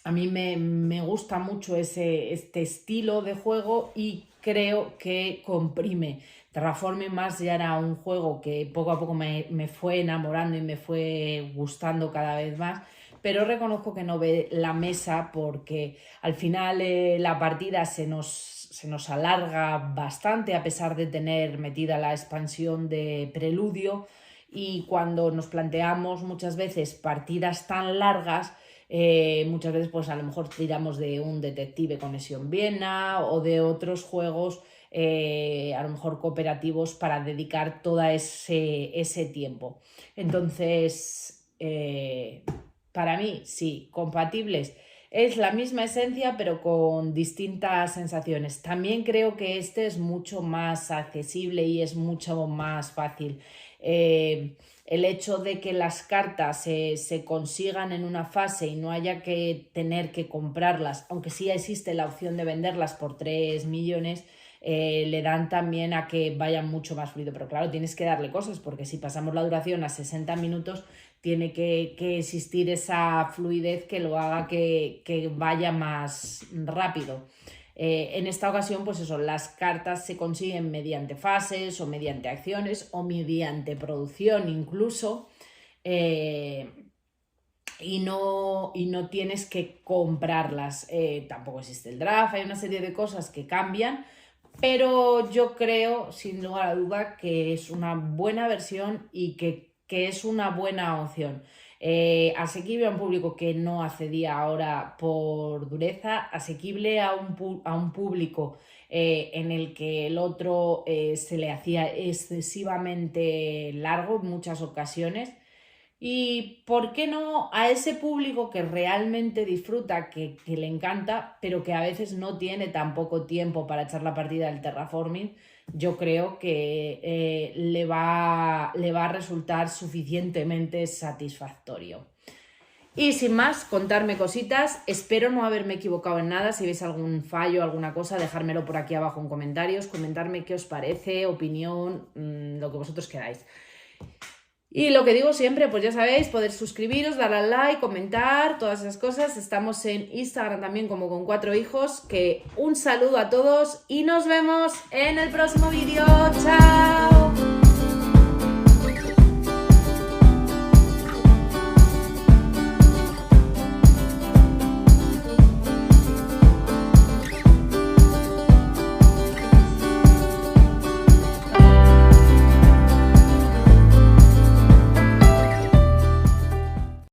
Speaker 1: A mí me gusta mucho este estilo de juego y creo que comprime. Terraforming Mars ya era un juego que poco a poco me fue enamorando y me fue gustando cada vez más, pero reconozco que no ve la mesa porque al final la partida se nos alarga bastante a pesar de tener metida la expansión de Preludio, y cuando nos planteamos muchas veces partidas tan largas, muchas veces pues a lo mejor tiramos de un Detective Conexión Viena o de otros juegos a lo mejor cooperativos para dedicar todo ese tiempo. Entonces, para mí, sí, compatibles. Es la misma esencia, pero con distintas sensaciones. También creo que este es mucho más accesible y es mucho más fácil. El hecho de que las cartas se consigan en una fase y no haya que tener que comprarlas, aunque sí existe la opción de venderlas por 3 millones, le dan también a que vayan mucho más fluido. Pero claro, tienes que darle cosas, porque si pasamos la duración a 60 minutos, tiene que existir esa fluidez que lo haga que vaya más rápido. En esta ocasión, pues eso, las cartas se consiguen mediante fases o mediante acciones o mediante producción incluso, y no tienes que comprarlas. Tampoco existe el draft, hay una serie de cosas que cambian, pero yo creo, sin lugar a duda, que es una buena versión y que es una buena opción. Asequible a un público que no accedía ahora por dureza, asequible a un público en el que el otro se le hacía excesivamente largo en muchas ocasiones. Y ¿por qué no a ese público que realmente disfruta, que le encanta, pero que a veces no tiene tampoco tiempo para echar la partida del terraforming? Yo creo que le va a resultar suficientemente satisfactorio. Y sin más, contarme cositas. Espero no haberme equivocado en nada. Si veis algún fallo, alguna cosa, dejármelo por aquí abajo en comentarios. Comentarme qué os parece, opinión, lo que vosotros queráis. Y lo que digo siempre, pues ya sabéis, poder suscribiros, darle al like, comentar, todas esas cosas. Estamos en Instagram también como Con 4 Hijos. Que un saludo a todos y nos vemos en el próximo vídeo. ¡Chao!